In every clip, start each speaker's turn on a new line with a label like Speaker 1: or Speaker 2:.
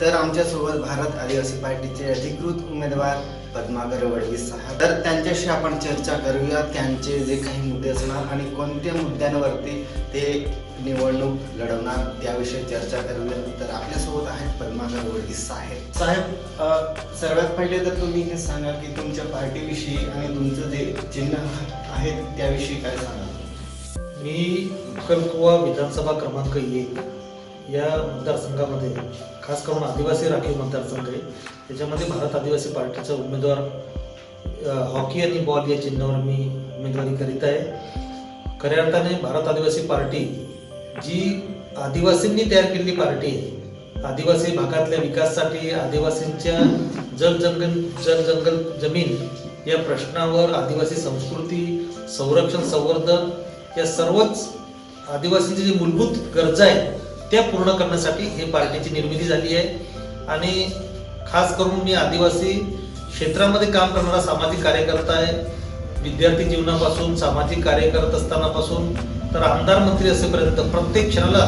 Speaker 1: तर आमच्यासोबत भारत आदिवासी पार्टीचे अधिकृत उमेदवार पद्माकर वडवी साहेब, तर त्यांच्याशी आपण चर्चा करूया. त्यांचे जे काही मुद्दे असणार आणि कोणत्या मुद्द्यांवरती ते निवडणूक लढवणार त्याविषयी चर्चा करूया. तर आपल्यासोबत आहेत पद्माकर वडवी साहेब. सर्वात पहिले तर तुम्ही हे सांगा की तुमच्या पार्टीविषयी आणि तुमचं जे चिन्ह आहे त्याविषयी काय सांगा.
Speaker 2: मी अक्कलकुवा विधानसभा क्रमांक 1 या मतदारसंघामध्ये खास करून आदिवासी राखीव मतदारसंघ आहे. त्याच्यामध्ये भारत आदिवासी पार्टीचा उमेदवार हॉकी आणि बॉल या चिन्हावर मी उमेदवारी करीत आहे. खऱ्या अर्थाने भारत आदिवासी पार्टी जी आदिवासींनी तयार केलेली पार्टी आहे. आदिवासी भागातल्या विकासासाठी आदिवासींच्या जल जंगल जमीन या प्रश्नावर आदिवासी संस्कृती संरक्षण संवर्धन या सर्वच आदिवासींची जी मूलभूत गरजा आहेत त्या पूर्ण करण्यासाठी ही पार्टीची निर्मिती झाली आहे. आणि खास करून मी आदिवासी क्षेत्रामध्ये काम करणारा सामाजिक कार्यकर्ता आहे. विद्यार्थी जीवनापासून सामाजिक कार्य करत असतानापासून तर आमदार मंत्री असेपर्यंत प्रत्येक क्षणाला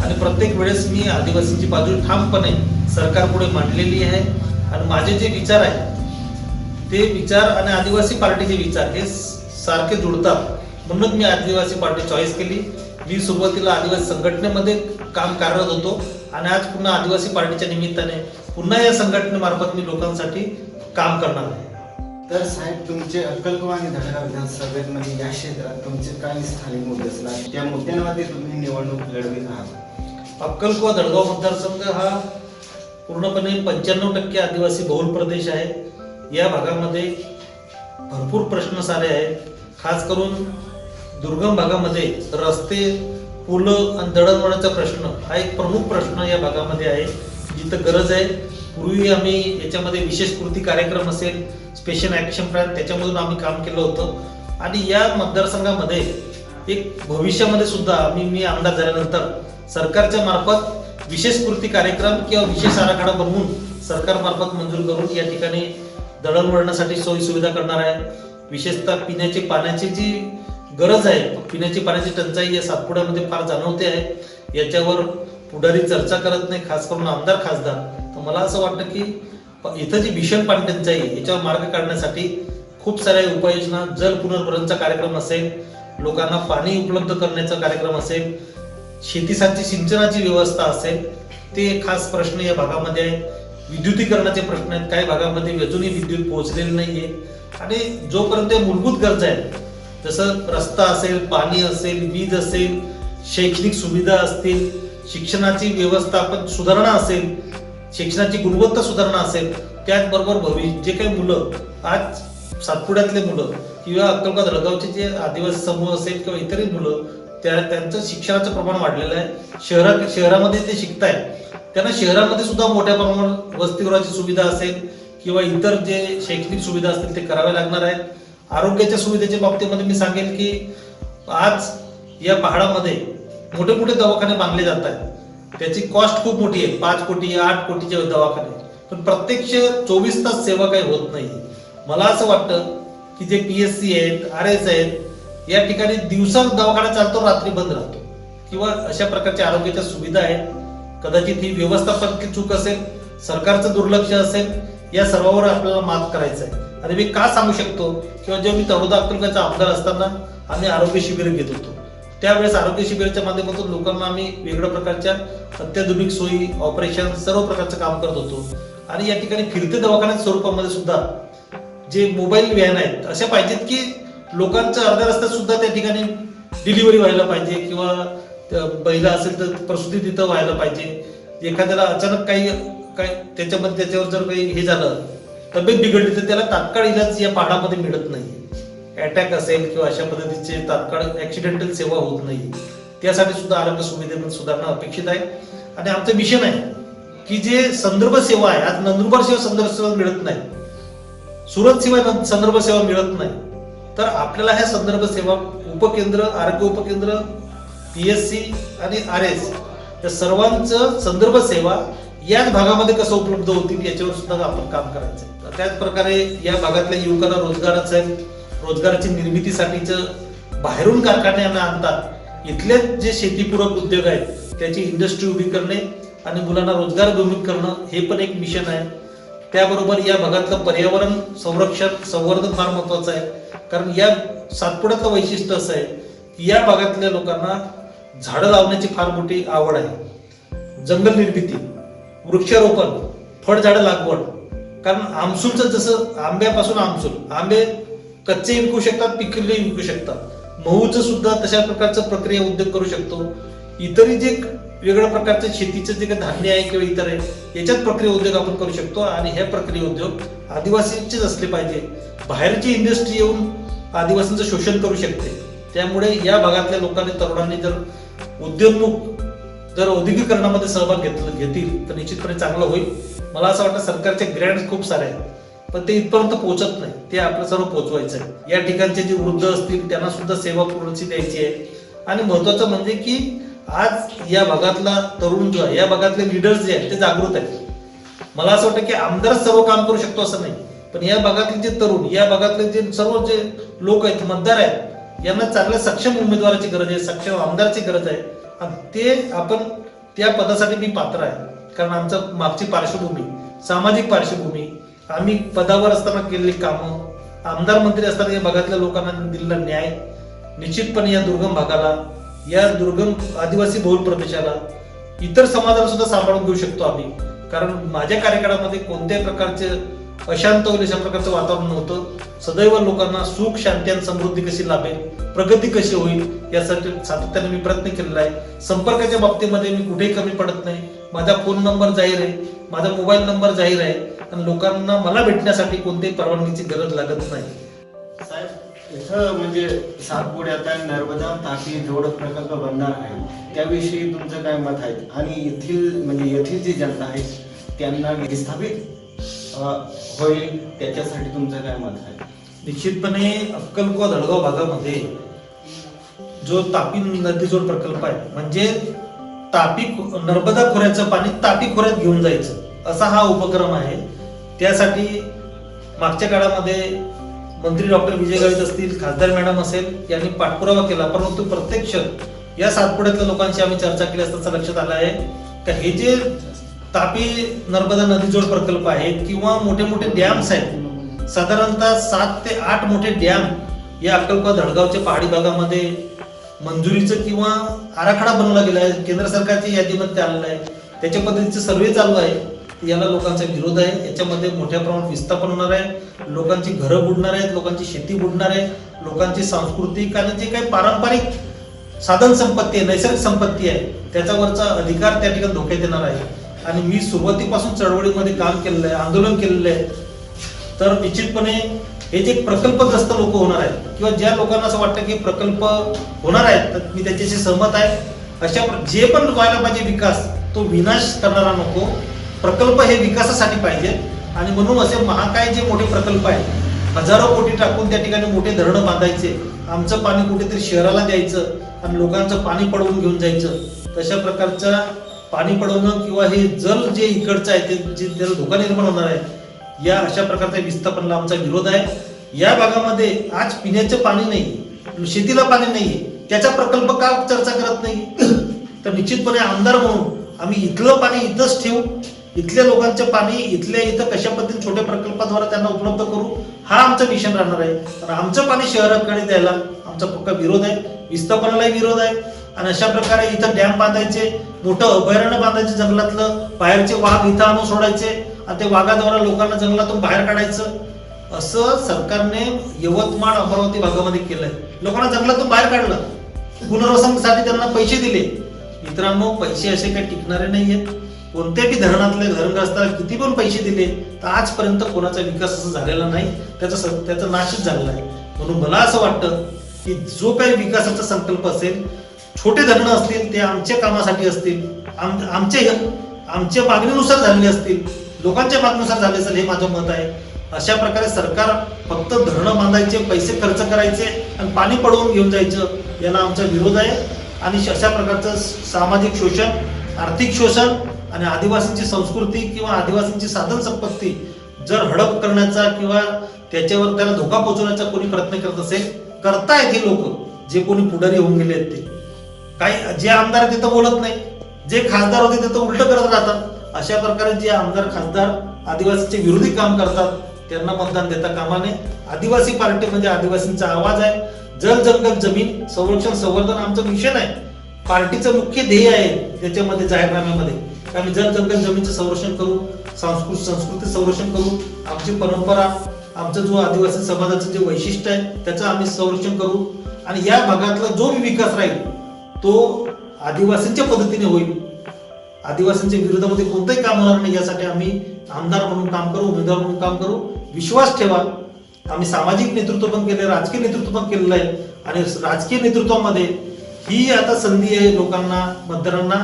Speaker 2: आणि प्रत्येक वेळेस मी आदिवासींची बाजू ठामपणे सरकारपुढे मांडलेली आहे. आणि माझे जे विचार आहेत ते विचार आणि आदिवासी पार्टीचे विचार हे सारखे जुळतात, म्हणून मी आदिवासी पार्टी चॉईस केली. मी सुरुवातीला आदिवासी संघटनेमध्ये काम कार्यरत होतो आणि आज पुन्हा आदिवासी पार्टीच्या निमित्ताने पुन्हा या संघटनेमार्फत मी लोकांसाठी काम करणार आहे.
Speaker 1: तर साहेब, तुमचे अक्कलकुवा आणि धडगाव विधानसभेमध्ये या क्षेत्रात तुमचे काही स्थानिक मुद्दे असणार त्या मुद्द्यांवरती तुम्ही निवडणूक लढवित आहात.
Speaker 2: अक्कलकुवा धडगाव मतदारसंघ हा पूर्णपणे 95% आदिवासी बहुल प्रदेश आहे. या भागामध्ये भरपूर प्रश्न सारे आहेत. खास करून दुर्गम भागामध्ये रस्ते पुलं आणि दळणवळणाचा प्रश्न हा एक प्रमुख प्रश्न या भागामध्ये आहे, जिथं गरज आहे. पूर्वी आम्ही याच्यामध्ये विशेष कृती कार्यक्रम असेल, स्पेशल ॲक्शन प्लॅन त्याच्यामधून आम्ही काम केलं होतं. आणि या मतदारसंघामध्ये एक भविष्यामध्ये सुद्धा मी आमदार झाल्यानंतर सरकारच्या मार्फत विशेष कृती कार्यक्रम किंवा विशेष आराखडा बनवून सरकारमार्फत मंजूर करून या ठिकाणी दळणवळणासाठी सोयी सुविधा करणार आहे. विशेषतः पिण्याची पाण्याची जी गरज आहे, पिण्याची पाण्याची टंचाई या सातपुड्यामध्ये फार जाणवते आहे. याच्यावर पुढारी चर्चा करत नाही, खास करून आमदार खासदार. तर मला असं वाटतं की इथं जी भीषण पाणी टंचाई आहे याच्यावर मार्ग काढण्यासाठी खूप साऱ्या उपाययोजना, जल पुनर्भरणचा कार्यक्रम असेल, लोकांना पाणी उपलब्ध करण्याचा कार्यक्रम असेल, शेतीसाठी सिंचनाची व्यवस्था असेल, ते खास प्रश्न या भागामध्ये आहेत. विद्युतीकरणाचे प्रश्न आहेत. काही भागामध्ये अजूनही विद्युत पोहोचलेली नाहीये. आणि जोपर्यंत मूलभूत गरजा आहेत, जसं रस्ता असेल, पाणी असेल, वीज असेल, शैक्षणिक सुविधा असतील, शिक्षणाची व्यवस्थापन सुधारणा असेल, शिक्षणाची गुणवत्ता सुधारणा असेल, त्याचबरोबर जे काही मुलं आज सातपुड्यातले मुलं किंवा अक्कलकुवा धडगावचे जे आदिवासी समूह असेल किंवा इतरही मुलं त्यांचं शिक्षणाचं प्रमाण वाढलेलं आहे. शहरामध्ये ते शिकतायत, त्यांना शहरामध्ये सुद्धा मोठ्या प्रमाणावर वसतिगृहाची सुविधा असेल किंवा इतर जे शैक्षणिक सुविधा असतील ते कराव्या लागणार आहेत. आरोग्याच्या सुविधेच्या बाबतीमध्ये मी सांगेन की आज या पहाडामध्ये मोठे मोठे दवाखाने बांधले जात आहेत. त्याची कॉस्ट खूप मोठी आहे, 5 कोटी 8 कोटीचे दवाखाने, पण प्रत्यक्ष 24 तास सेवा काही होत नाही. मला असं वाटतं की जे PSC आहेत, RS आहेत, या ठिकाणी दिवसा दवाखाना चालतो, रात्री बंद राहतो, किंवा अशा प्रकारच्या आरोग्याच्या सुविधा आहेत. कदाचित ही व्यवस्थापन चूक असेल, सरकारचं दुर्लक्ष असेल, या सर्वांवर आपल्याला मात करायचं आहे. आणि मी का सांगू शकतो, किंवा जेव्हा मी तळोदा अक्कलकुवाचा आमदार असताना आम्ही आरोग्य शिबिर घेत होतो, त्यावेळेस आरोग्य शिबिराच्या माध्यमातून लोकांना आम्ही वेगळ्या प्रकारच्या अत्याधुनिक सोयी, ऑपरेशन, सर्व प्रकारचं काम करत होतो. आणि या ठिकाणी फिरते दवाखान्याच्या स्वरूपामध्ये सुद्धा जे मोबाईल व्हॅन आहेत अशा पाहिजेत की लोकांचं अर्ध्या रस्त्यात सुद्धा त्या ठिकाणी डिलिव्हरी व्हायला पाहिजे, किंवा महिला असेल तर प्रसूती तिथं व्हायला पाहिजे. एखाद्याला अचानक काही त्याच्यावर जर काही हे झालं, तब्येत बिघडली, तर त्याला तात्काळ इलाज या पहाडामध्ये मिळत नाही. अटॅक असेल किंवा अशा पद्धतीचे तात्काळ ऍक्सिडेंटल सेवा होत नाही. त्यासाठी सुद्धा आरोग्य सुविधेमध्ये सुधारणा अपेक्षित आहे. आणि आमचं मिशन आहे की जे संदर्भ सेवा आहे, आज नंदुरबार सेवा संदर्भ सेवा मिळत नाही, सुरत सेवा संदर्भ सेवा मिळत नाही, तर आपल्याला ह्या संदर्भ सेवा उपकेंद्र, आरोग्य उपकेंद्र, PSC आणि RS या सर्वांचं संदर्भ सेवा याच भागामध्ये कसं उपलब्ध होतील याच्यावर सुद्धा आपण काम करायचं. त्याच प्रकारे या भागातल्या युवकांना रोजगार असेल, रोजगाराची निर्मितीसाठीचं बाहेरून कारखान्यांना आणतात, इथले जे शेतीपूरक उद्योग आहेत त्याची इंडस्ट्री उभी करणे आणि मुलांना रोजगारोन्मुख करणं हे पण एक मिशन आहे. त्याबरोबर या भागातलं पर्यावरण संरक्षण संवर्धन फार महत्वाचं आहे. कारण या सातपुड्यातलं वैशिष्ट्य असं आहे की या भागातल्या लोकांना झाडं लावण्याची फार मोठी आवड आहे. जंगल निर्मिती, वृक्षारोपण, फळझाडं लागवड. कारण आमसूलचं जसं आंब्यापासून आमसूल, आंबे कच्चे विकू शकतात, पिकलेले विकू शकतात. महूचं सुद्धा तशा प्रकारचं प्रक्रिया उद्योग करू शकतो. इतरही जे वेगळ्या प्रकारचे शेतीचं जे काही धान्य आहे किंवा इतर आहे याच्यात प्रक्रिया उद्योग आपण करू शकतो. आणि हे प्रक्रिया उद्योग आदिवासींचेच असले पाहिजे. बाहेरची इंडस्ट्री येऊन आदिवासींचं शोषण करू शकते. त्यामुळे या भागातल्या लोकांनी, तरुणांनी जर उद्योन्मुख जर औद्योगिकरणामध्ये सहभाग घेतील तर निश्चितपणे चांगलं होईल. मला असं वाटतं सरकारचे ग्रँट्स खूप सारे आहेत पण ते इथपर्यंत पोहोचत नाही. ते आपलं सर्व पोहोचवायचं आहे. या ठिकाणचे जे वृद्ध असतील त्यांना सुद्धा सेवा पूर्णची द्यायची आहे. आणि महत्वाचं म्हणजे की आज या भागातला तरुण जो आहे, या भागातले लीडर्स जे आहेत ते जागृत आहेत. मला असं वाटतं की आमदारच सर्व काम करू शकतो असं नाही, पण या भागातले जे तरुण, या भागातले जे सर्व जे लोक आहेत, मतदार आहेत, यांना चांगल्या सक्षम उमेदवाराची गरज आहे, सक्षम आमदाराची गरज आहे. आणि ते आपण त्या पदासाठी मी पात्र आहे. कारण आमचं मागची पार्श्वभूमी, सामाजिक पार्श्वभूमी, आम्ही पदावर असताना केलेली कामं, आमदार मंत्री असताना या भागातल्या लोकांना दिलेला न्याय, निश्चितपणे या दुर्गम भागाला, या दुर्गम आदिवासी बहुल प्रदेशाला, इतर समाजाला सुद्धा सांभाळून घेऊ शकतो आम्ही. कारण माझ्या कार्यकाळामध्ये कोणत्याही प्रकारचे अशांत होईल अशा प्रकारचं वातावरण नव्हतं. सदैव लोकांना सुख, शांती आणि समृद्धी कशी लाभेल, प्रगती कशी होईल यासाठी सातत्याने मी प्रयत्न केलेला आहे. संपर्काच्या बाबतीमध्ये मी कुठेही कमी पडत नाही. माझा फोन नंबर जाहीर आहे, माझा मोबाईल नंबर जाहीर आहे आणि लोकांना मला भेटण्यासाठी कोणत्याही परवानगीची गरज लागत नाही.
Speaker 1: साहेब, इथं म्हणजे सातपुड्यात नर्मदा तापी जोड प्रकल्प बनणार आहे, त्याविषयी तुमचं काय मत आहे? आणि येथील जी जनता आहे त्यांना विस्थापित होईल त्याच्यासाठी तुमचं काय मत आहे?
Speaker 2: निश्चितपणे अक्कलकोवा धडगाव भागामध्ये जो तापी नदी जोड प्रकल्प आहे, म्हणजे तापी नर्मदा खोऱ्याचं पाणी तापी खोऱ्यात घेऊन जायचं असा हा उपक्रम आहे. त्यासाठी मागच्या काळामध्ये मंत्री डॉक्टर विजय गावित असतील, खासदार मॅडम असेल, यांनी पाठपुरावा केला. परंतु प्रत्यक्ष या सातपुड्यातल्या लोकांशी आम्ही चर्चा केली असता लक्षात आलं आहे की हे जे तापी नर्मदा नदी जोड प्रकल्प आहेत किंवा मोठे मोठे डॅम्स आहेत, साधारणतः 7 ते 8 मोठे डॅम या अक्कलकोवा धडगावच्या पहाडी भागामध्ये मंजुरीचं किंवा आराखडा बनवला गेला आहे. केंद्र सरकारच्या यादीमध्ये आलेला आहे. त्याच्या पद्धतीचे सर्वे चालू आहे. याला लोकांचा विरोध आहे. याच्यामध्ये मोठ्या प्रमाणात विस्थापन होणार आहे. लोकांची घरं बुडणार आहेत, लोकांची शेती बुडणार आहे, लोकांची सांस्कृतिक आणि जे काही पारंपरिक साधन संपत्ती आहे, नैसर्गिक संपत्ती आहे, त्याच्यावरचा अधिकार त्या ठिकाणी धोक्यात येणार आहे. आणि मी सुरुवातीपासून चळवळीमध्ये काम केलेलं आहे, आंदोलन केलेलं आहे. तर निश्चितपणे हे जे प्रकल्पग्रस्त लोक होणार आहेत किंवा ज्या लोकांना असं वाटतं की प्रकल्प होणार आहेत, तर मी त्याच्याशी सहमत आहे. अशा जे पण व्हायला पाहिजे विकास, तो विनाश करणारा नको. प्रकल्प हे विकासासाठी पाहिजे. आणि म्हणून असे महाकाय जे मोठे प्रकल्प आहेत, हजारो कोटी टाकून त्या ठिकाणी मोठे धरणं बांधायचे, आमचं पाणी कुठेतरी शहराला द्यायचं आणि लोकांचं पाणी पडवून घेऊन जायचं, तशा प्रकारचं पाणी पडवणं किंवा हे जल जे इकडचं आहे ते जे त्याला धोका निर्माण होणार आहे, या अशा प्रकारच्या विस्थापनाला आमचा विरोध आहे. या भागामध्ये आज पिण्याचं पाणी नाही, शेतीला पाणी नाहीये, त्याचा प्रकल्प का चर्चा करत नाही? तर निश्चितपणे आमदार म्हणून आम्ही इथलं पाणी इथंच ठेवू, इथल्या लोकांचं पाणी इथल्या इथं कशा पद्धतीने छोट्या प्रकल्पाद्वारे त्यांना उपलब्ध करू, हा आमचं मिशन राहणार आहे. तर आमचं पाणी शहराकडे द्यायला आमचा पक्का विरोध आहे, विस्थापनालाही विरोध आहे. आणि अशा प्रकारे इथं डॅम बांधायचे, मोठं अभयारण्य बांधायचे, जंगलातलं बाहेरचे वाघ इथं आणून सोडायचे आणि ते वाघाद्वारे लोकांना जंगलातून बाहेर काढायचं, असं सरकारने यवतमाळ अमरावती भागामध्ये केलंय. लोकांना जंगलातून बाहेर काढलं, पुनर्वसनासाठी त्यांना पैसे दिले. मित्रांनो, पैसे असे काही टिकणारे नाहीयेत. कोणत्याही धरणातले धरणग्रस्ताला किती पण पैसे दिले तर आजपर्यंत कोणाचा विकास असं झालेला नाही, त्याचा नाशच झालेला आहे. म्हणून मला असं वाटतं की जो काही विकासाचा संकल्प असेल, छोटे धरणं असतील ते आमच्या कामासाठी असतील, आमच्या मागणीनुसार झालेले असतील, लोकांच्या मागणीनुसार झाले असेल, हे माझं मत आहे. अशा प्रकारे सरकार फक्त धरणं बांधायचे, पैसे खर्च करायचे आणि पाणी पडवून घेऊन जायचं, याला आमचा विरोध आहे. आणि अशा प्रकारचं सामाजिक शोषण, आर्थिक शोषण आणि आदिवासींची संस्कृती किंवा आदिवासींची साधन संपत्ती जर हडप करण्याचा किंवा त्याच्यावर त्याला धोका पोहोचवण्याचा कोणी प्रयत्न करत असेल, करतायत हे लोक जे कोणी पुढारी होऊन गेले आहेत. ते काही जे आमदार तिथं बोलत नाही, जे खासदार होते ते तर उलट करत राहतात. अशा प्रकारे जे आमदार खासदार आदिवासीचे विरोधी काम करतात त्यांना मतदान देता कामा नये. आदिवासी पार्टी म्हणजे आदिवासींचा आवाज आहे. जल जंगल जमीन संरक्षण संवर्धन आमचा मिशन आहे. पार्टीचं मुख्य ध्येय आहे त्याच्यामध्ये जाहीरनाम्यामध्ये की आम्ही जल जंगल जमीनचं संरक्षण करू, संस्कृती संरक्षण करू, आमची परंपरा, आमचा जो आदिवासी समाजाचं जे वैशिष्ट्य आहे त्याचं आम्ही संरक्षण करू आणि या भागातला जो विकास राहील तो आदिवासींच्या पद्धतीने होईल. आदिवासींच्या विरोधामध्ये कोणतंही काम होणार नाही यासाठी आम्ही आमदार म्हणून काम करू, उमेदवार म्हणून काम करू. विश्वास ठेवा. आम्ही सामाजिक नेतृत्व पण केले, राजकीय नेतृत्व पण केलेलं आहे आणि राजकीय नेतृत्वामध्ये ही आता संधी आहे लोकांना, मतदारांना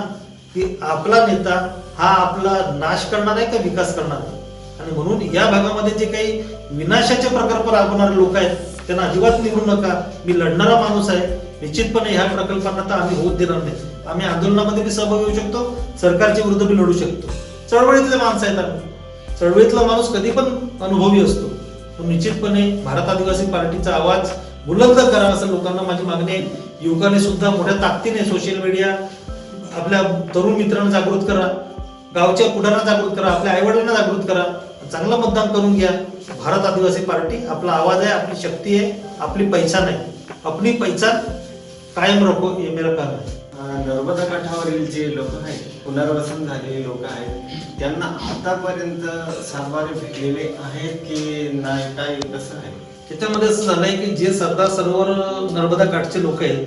Speaker 2: की आपला नेता हा आपला नाश करणार आहे का विकास करणार आहे. आणि म्हणून या भागामध्ये जे काही विनाशाचे प्रकल्प राबवणारे लोक आहेत त्यांना अजिबात निवडू नका. मी लढणारा माणूस आहे. निश्चितपणे ह्या प्रकल्पांना तर आम्ही होत देणार नाही. आम्ही आंदोलनामध्ये बी सहभागी होऊ शकतो, सरकारच्या विरुद्ध बी लढू शकतो. चळवळीतले माणसं आहेत आम्ही. चळवळीतला माणूस कधी पण अनुभवी असतो. निश्चितपणे भारत आदिवासी पार्टीचा आवाज बुलंद करा असं लोकांना माझी मागणी आहे. युवकांनी सुद्धा मोठ्या ताकदीने सोशल मीडिया आपल्या तरुण मित्रांना जागृत करा, गावच्या पुढाऱ्यांना जागृत करा, आपल्या आईवडिलांना जागृत करा, चांगलं मतदान करून घ्या. भारत आदिवासी पार्टी आपला आवाज आहे, आपली शक्ती आहे, आपली पहचान आहे. आपली पहचान कायम रखो हे मेरा काम आहे.
Speaker 1: नर्मदा काठावरील जे लोक आहेत, पुनर्वसन झालेले लोक आहेत, त्यांना आतापर्यंत सातबारे भेटलेले आहेत की नाही, काय कसं आहे?
Speaker 2: त्याच्यामध्ये असं झालंय की जे सरदार सरोवर नर्मदा काठचे लोक आहेत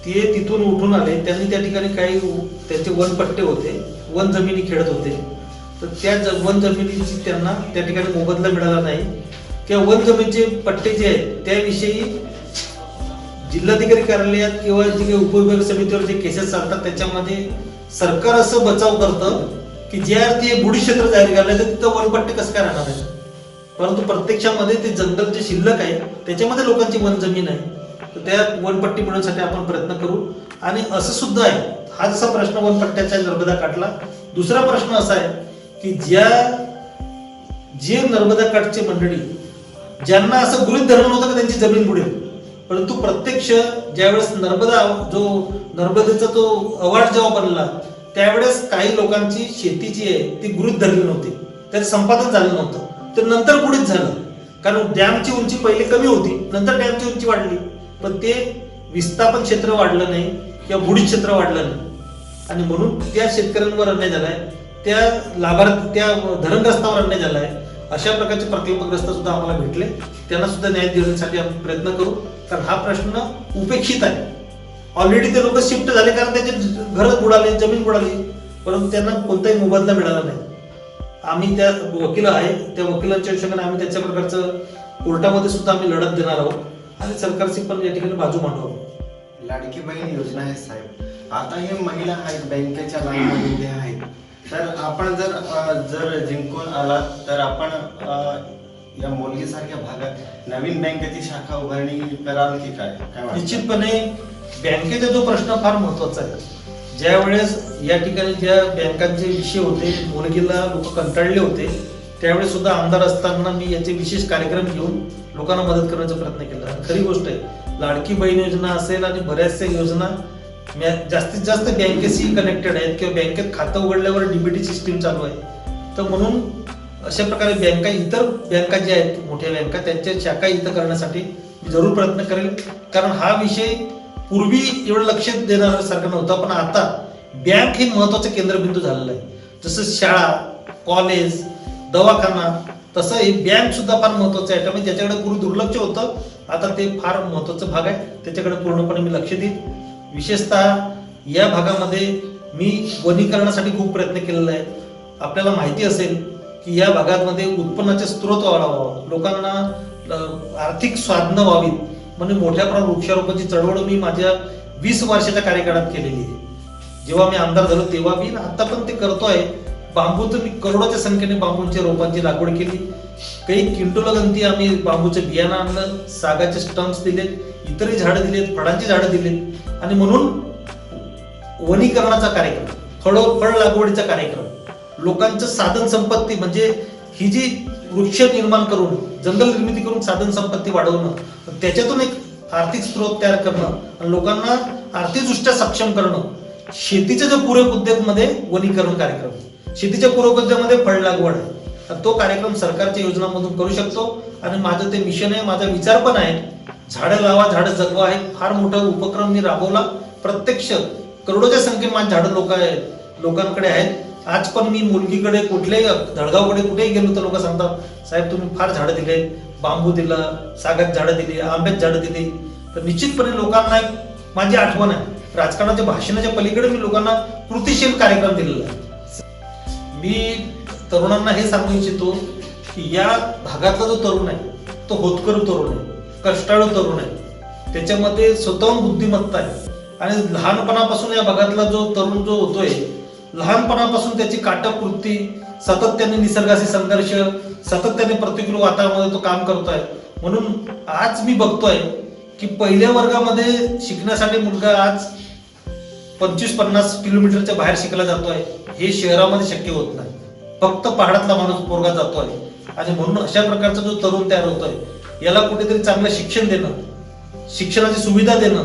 Speaker 2: ते तिथून उठून आले. त्यांनी त्या ठिकाणी काही त्यांचे वनपट्टे होते, वन जमिनी खेळत होते. तर त्या वन जमिनीची त्यांना त्या ठिकाणी मोबदला मिळाला नाही. त्या वन जमिनीचे पट्टे जे आहेत त्याविषयी जिल्हाधिकारी कार्यालयात किंवा जे काही उपविभाग समितीवर जे केसेस चालतात त्याच्यामध्ये सरकार असं बचाव करतं की ज्या ते बुडी क्षेत्र जाहीर झालं तर तिथं वनपट्टे कसं काय राहणार आहे. परंतु प्रत्यक्षामध्ये ते जंगल जे शिल्लक आहे त्याच्यामध्ये लोकांची वन जमीन आहे. तर त्या वनपट्टी मिळवण्यासाठी आपण प्रयत्न करू. आणि असं सुद्धा आहे, हा जसा प्रश्न वनपट्ट्याचा नर्मदा काठला, दुसरा प्रश्न असा आहे की जे नर्मदा काठची मंडळी ज्यांना असं गृहीत धरलं होतं की त्यांची जमीन बुडेल, परंतु प्रत्यक्ष ज्यावेळेस नर्मदेचा तो अवॉर्ड जेव्हा बनला त्यावेळेस काही लोकांची शेती जी आहे ती गृहीत धरली नव्हती, त्याचं संपादन झालं नव्हतं. तर नंतर पुढेच झालं, कारण डॅमची उंची पहिले कमी होती, नंतर डॅमची उंची वाढली, पण ते विस्थापन क्षेत्र वाढलं नाही किंवा बुडी क्षेत्र वाढलं नाही. आणि म्हणून त्या शेतकऱ्यांवर अन्याय झालाय, त्या धरणग्रस्तावर अन्याय झालाय. अशा प्रकारचे प्रकल्पग्रस्त सुद्धा आम्हाला भेटले, त्यांना सुद्धा न्याय देण्यासाठी आम्ही प्रयत्न करू. कारण हा प्रश्न उपेक्षित आहे. ऑलरेडी ते लोक शिफ्ट झाले कारण त्याचे घर बुडाले, जमीन बुडाली, परंतु त्यांना कोणताही मोबदला मिळाला नाही. आम्ही त्या वकील आहे, त्या वकिलांच्या हिशोबाने आम्ही त्याच्या प्रकारचं कोर्टामध्ये सुद्धा आम्ही लढत देणार आहोत आणि सरकारची पण या ठिकाणी बाजू मांडू.
Speaker 1: लाडकी बहीण योजना आहे साहेब, आता हे महिला आहेत, बँकेच्या लाईनमध्ये आहेत, तर आपण जर जिंकून आलात तर आपण या मोलगीसारख्या भागात नवीन बँकेची शाखा उभारणी कराल की काय?
Speaker 2: निश्चितपणे बँकेचा जो प्रश्न फार महत्वाचा आहे. ज्या वेळेस या ठिकाणी ज्या बँकांचे विषय होते, मोलगीला लोक कंटाळले होते, त्यावेळेस सुद्धा आमदार असताना मी याचे विशेष कार्यक्रम घेऊन लोकांना मदत करण्याचा प्रयत्न केला. खरी गोष्ट आहे, लाडकी बहीण योजना असेल आणि बऱ्याचशा योजना जास्तीत जास्त बँकेशी कनेक्टेड आहेत किंवा बँकेत खातं उघडल्यावर डीबीटी सिस्टीम चालू आहे. तर म्हणून अशा प्रकारे बँका, इतर बँका ज्या आहेत मोठ्या बँका, त्यांच्या शाखा इथं करण्यासाठी मी जरूर प्रयत्न करेल. कारण हा विषय पूर्वी एवढं लक्ष देणारं सरकार नव्हता, पण आता बँक हे महत्वाचं केंद्रबिंदू झालेलं आहे. जसं शाळा, कॉलेज, दवाखाना, तसं हे बँक सुद्धा फार महत्वाचं आहे. त्यामुळे ज्याच्याकडे पूर्वी दुर्लक्ष होतं आता ते फार महत्वाचं भाग आहे, त्याच्याकडे पूर्णपणे मी लक्ष देईन. विशेषतः या भागामध्ये मी वनीकरणासाठी खूप प्रयत्न केलेला आहे. आपल्याला माहिती असेल की या भागामध्ये उत्पन्नाचे स्रोत वाढवावं, लोकांना आर्थिक साधनं व्हावीत म्हणजे मोठ्या प्रमाणात वृक्षारोपणाची चळवळ मी माझ्या 20 वर्षाच्या कार्यकाळात केलेली आहे. जेव्हा मी आमदार झालो तेव्हा मी, आता पण ते करतोय. बांबूचं मी करोडोच्या संख्येने बांबूंच्या रोपांची लागवड केली. काही क्विंटोला गंती आम्ही बांबूचं बियाणं आणलं, सागाचे स्टम्प्स दिलेत, इतरही झाडं दिलेत, फळांची झाडं दिलेत. आणि म्हणून वनीकरणाचा कार्यक्रम, फळ लागवडीचा कार्यक्रम, लोकांचं साधन संपत्ती म्हणजे ही जी वृक्ष निर्माण करून, जंगल निर्मिती करून साधन संपत्ती वाढवणं, त्याच्यातून एक आर्थिक स्रोत तयार करणं आणि लोकांना आर्थिकदृष्ट्या सक्षम करणं, शेतीच्या जो पूरक उद्योगमध्ये वनीकरण कार्यक्रम, शेतीच्या पूरक उद्योगामध्ये फळ लागवड आहे, तर तो कार्यक्रम सरकारच्या योजनांमधून करू शकतो. आणि माझं ते मिशन आहे, माझा विचार पण आहे, झाडं लावा झाडं जगवा आहे फार मोठा उपक्रम मी राबवला. प्रत्यक्ष करोडोच्या संख्येने माझे झाडं लोकांकडे आहेत. आज पण मी मुलगीकडे कुठल्याही धडगावकडे कुठेही गेलो तर लोक सांगतात, साहेब तुम्ही फार झाडं दिले, बांबू दिला, सागात झाडं दिली, आंब्यात झाडं दिली. तर निश्चितपणे लोकांना एक माझी आठवण आहे, राजकारणाच्या भाषणाच्या पलीकडे मी लोकांना कृतीशील कार्यक्रम दिलेला आहे. मी तरुणांना हे सांगू इच्छितो की या भागातला जो तरुण आहे तो होतकरू तरुण आहे, कष्टाळू तरुण आहे, त्याच्यामध्ये स्वतःहून बुद्धिमत्ता आहे. आणि लहानपणापासून या भागातला जो तरुण जो होतोय, लहानपणापासून त्याची काटकवृत्ती, सातत्याने निसर्गाशी संघर्ष, सातत्याने प्रतिकूल वातावरणामध्ये तो काम करतोय. म्हणून आज मी बघतोय की पहिल्या वर्गामध्ये शिकण्यासाठी मुलगा आज 25-50 किलोमीटरच्या बाहेर शिकायला जातोय. हे शहरामध्ये शक्य होत नाही, फक्त पहाडातला माणूस पोरगा जातोय. आणि म्हणून अशा प्रकारचा जो तरुण तयार होतोय, याला कुठेतरी चांगलं शिक्षण देणं, शिक्षणाची सुविधा देणं,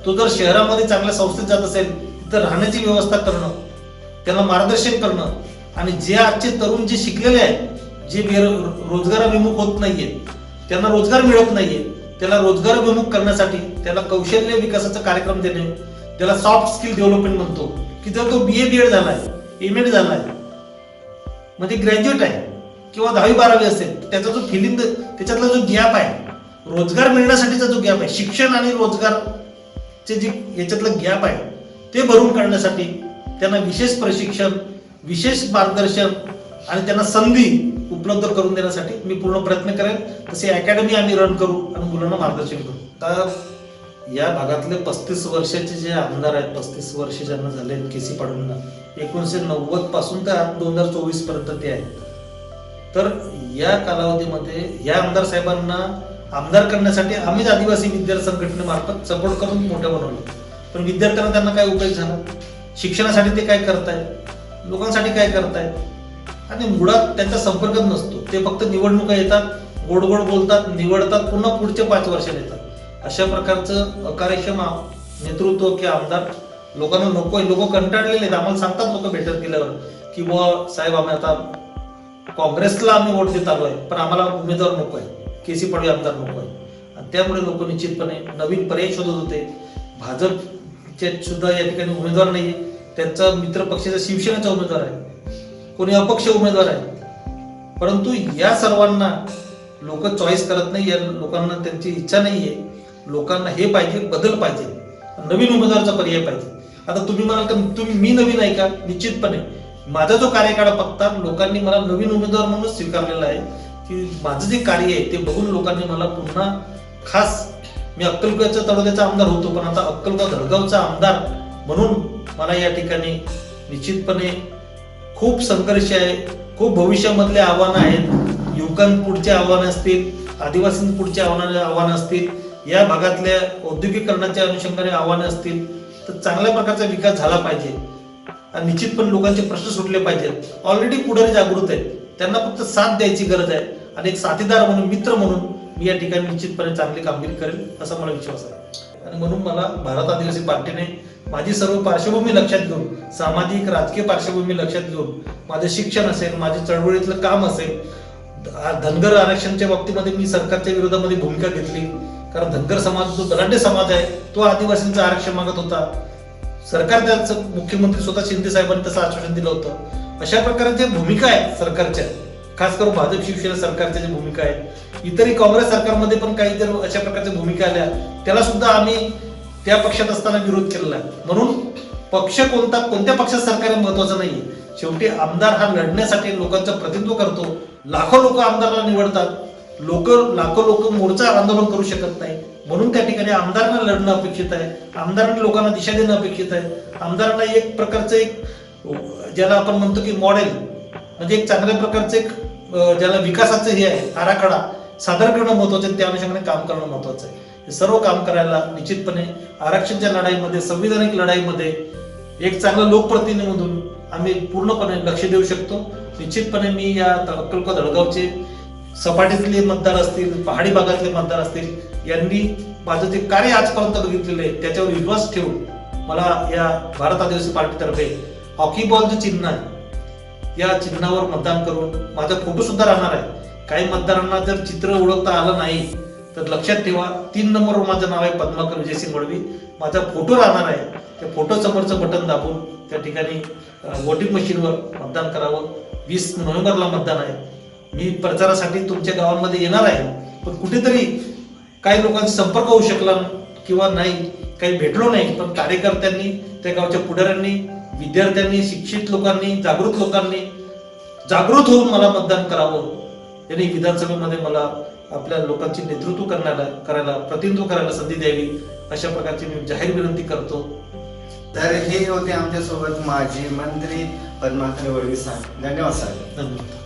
Speaker 2: तो जर शहरामध्ये चांगल्या संस्थेत जात असेल तर राहण्याची व्यवस्था करणं, त्याला मार्गदर्शन करणं. आणि जे आजचे तरुण जे शिकलेले आहेत, जे रोजगाराभिमुख होत नाहीये, त्यांना रोजगार मिळत नाहीये, त्याला रोजगाराभिमुख करण्यासाठी त्याला कौशल्य विकासाचा कार्यक्रम देणे, त्याला सॉफ्ट स्किल डेव्हलपमेंट म्हणतो. की जर तो BA BEd झालाय, MAd झालाय, म्हणजे ग्रॅज्युएट आहे किंवा 10वी-12वी असेल, त्याचा जो फिलिंग, त्याच्यातला जो गॅप आहे, रोजगार मिळण्यासाठीचा जो गॅप आहे, शिक्षण आणि रोजगारचे जे याच्यातलं गॅप आहे ते भरून काढण्यासाठी त्यांना विशेष प्रशिक्षण, विशेष मार्गदर्शन आणि त्यांना संधी उपलब्ध करून देण्यासाठी मी पूर्ण प्रयत्न करेन. तसे अकॅडमी आम्ही रन करू आणि मुलांना मार्गदर्शन करू. तर या भागातले 35 वर्षाचे जे आमदार आहेत, 35 वर्ष ज्यांना झाले केसी पाडूंना, 1990 पासून तर 2024 पर्यंत ते आहेत. तर या कालावधीमध्ये या आमदार साहेबांना आमदार करण्यासाठी आम्हीच आदिवासी विद्यार्थी संघटनेमार्फत सपोर्ट करून मोठं बनवलं. पण विद्यार्थ्यांना त्यांना काय उपयोग झाला, शिक्षणासाठी ते काय करतायत, लोकांसाठी काय करतायत, आणि मुळात त्यांचा संपर्कच नसतो. ते फक्त निवडणुका येतात, गोड गोड बोलतात, निवडतात, पुन्हा पुढचे 5 वर्षात येतात. अशा प्रकारचं अकार्यक्षम नेतृत्व की आमदार लोकांना नकोय. लोक कंटाळलेले आहेत. आम्हाला सांगतात लोक भेटत गेल्यावर की बुवा साहेब आम्ही आता काँग्रेसला आम्ही वोट देत आलोय, पण आम्हाला उमेदवार नकोय, केसी पाडवी आमदार नकोय. आणि त्यामुळे लोक निश्चितपणे नवीन पर्याय शोधत होते. भाजपचे सुद्धा या ठिकाणी उमेदवार नाहीये, त्यांचा मित्र पक्षाचा शिवसेनेचा उमेदवार आहे, कोणी अपक्ष उमेदवार आहे. परंतु या सर्वांना लोक चॉईस करत नाही. या लोकांना त्यांची इच्छा नाहीये. लोकांना हे पाहिजे, बदल पाहिजे, नवीन उमेदवाराचा पर्याय पाहिजे. आता तुम्ही म्हणाल तर मी नवीन आहे का? निश्चितपणे माझा जो कार्यकाळ बघता लोकांनी मला नवीन उमेदवार म्हणून स्वीकारलेला आहे. की माझं जे कार्य आहे ते बघून लोकांनी मला पुन्हा, खास मी अक्कलकोटचा तळोद्याचा आमदार होतो, पण आता अक्कलकोट धडगावचा आमदार म्हणून मला या ठिकाणी निश्चितपणे खूप संघर्ष आहे, खूप भविष्यामधले आव्हानं आहेत. युवकांपुढचे आव्हानं असतील, आदिवासींपुढचे आव्हानं असतील, या भागातल्या औद्योगिकरणाच्या अनुषंगाने आव्हानं असतील. तर चांगल्या प्रकारचा विकास झाला पाहिजे आणि निश्चितपणे लोकांचे प्रश्न सुटले पाहिजेत. ऑलरेडी पुढारी जागृत आहेत, त्यांना फक्त साथ द्यायची गरज आहे. आणि एक साथीदार म्हणून, मित्र म्हणून मी या ठिकाणी निश्चितपणे चांगली कामगिरी करेल असा मला विश्वास आहे. आणि म्हणून मला भारत आदिवासी पार्टीने माझी सर्व पार्श्वभूमी लक्षात घेऊन, सामाजिक राजकीय पार्श्वभूमी लक्षात घेऊन, माझं शिक्षण असेल, माझे चळवळीतलं काम असेल, धनगर आरक्षणच्या बाबतीमध्ये मी सरकारच्या विरोधामध्ये भूमिका घेतली. कारण धनगर समाज जो बलाढ्य समाज आहे तो आदिवासींचं आरक्षण मागत होता. सरकार त्याचं, मुख्यमंत्री स्वतः शिंदे साहेबांनी तसं आश्वासन दिलं होतं. अशा प्रकारच्या भूमिका आहेत सरकारच्या, खास करून भाजप शिवसेना सरकारच्या ज्या भूमिका आहेत. इतरही काँग्रेस सरकारमध्ये पण काही जर अशा प्रकारच्या भूमिका आल्या, त्याला सुद्धा आम्ही त्या पक्षात असताना विरोध केलेला आहे. म्हणून पक्ष कोणता, कोणत्या पक्षात सरकार हे महत्वाचं नाहीये. शेवटी आमदार हा लढण्यासाठी लोकांचं प्रतिनिधित्व करतो. लाखो लोक आमदाराला निवडतात, लाखो लोक मोर्चा आंदोलन करू शकत नाही. म्हणून त्या ठिकाणी आमदारांना लढणं अपेक्षित आहे, आमदारांना लोकांना दिशा देणं अपेक्षित आहे. आमदारांना एक प्रकारचं, एक ज्याला आपण म्हणतो की मॉडेल, म्हणजे एक चांगल्या प्रकारचं एक ज्याला विकासाचं हे आहे आराखडा सादर करणं महत्वाचं आहे. त्या अनुषंगाने काम करणं महत्वाचं आहे. हे सर्व काम करायला निश्चितपणे आरक्षणच्या लढाईमध्ये, संविधानिक लढाईमध्ये एक चांगला लोकप्रतिनिधी म्हणून आम्ही पूर्णपणे लक्ष देऊ शकतो. निश्चितपणे मी या अक्कलकोट धडगावचे सपाटीतले मतदार असतील, पहाडी भागातले मतदार असतील, यांनी माझं जे कार्य आजपर्यंत बघितलेलं आहे त्याच्यावर विश्वास ठेवून मला या भारत आदिवासी पार्टीतर्फे हॉकी बॉलचं चिन्ह आहे या चिन्हावर मतदान करून माझा फोटो सुद्धा राहणार आहे. काही मतदारांना जर चित्र ओळखता आलं नाही तर लक्षात ठेवा, 3 नंबरवर माझं नाव आहे पद्माकर विजयसिंग वडवी. माझा फोटो राहणार आहे. त्या फोटो समोरचं बटन दाबून त्या ठिकाणी वोटिंग मशीनवर मतदान करावं. 20 नोव्हेंबरला मतदान आहे. मी प्रचारासाठी तुमच्या गावांमध्ये येणार आहे, पण कुठेतरी काही लोकांचा संपर्क होऊ शकला किंवा नाही, काही भेटलो नाही, पण कार्यकर्त्यांनी, त्या गावच्या पुढाऱ्यांनी, विद्यार्थ्यांनी, शिक्षित लोकांनी, जागृत लोकांनी जागृत होऊन मला मतदान करावं. त्यांनी विधानसभेमध्ये मला आपल्या लोकांचे नेतृत्व करायला प्रतिनिधित्व करायला संधी द्यावी, अशा प्रकारची मी जाहीर विनंती करतो.
Speaker 1: तर हे होते आमच्यासोबत माजी मंत्री पद्माकर वडवी साहेब. धन्यवाद साहेब.
Speaker 2: धन्यवाद.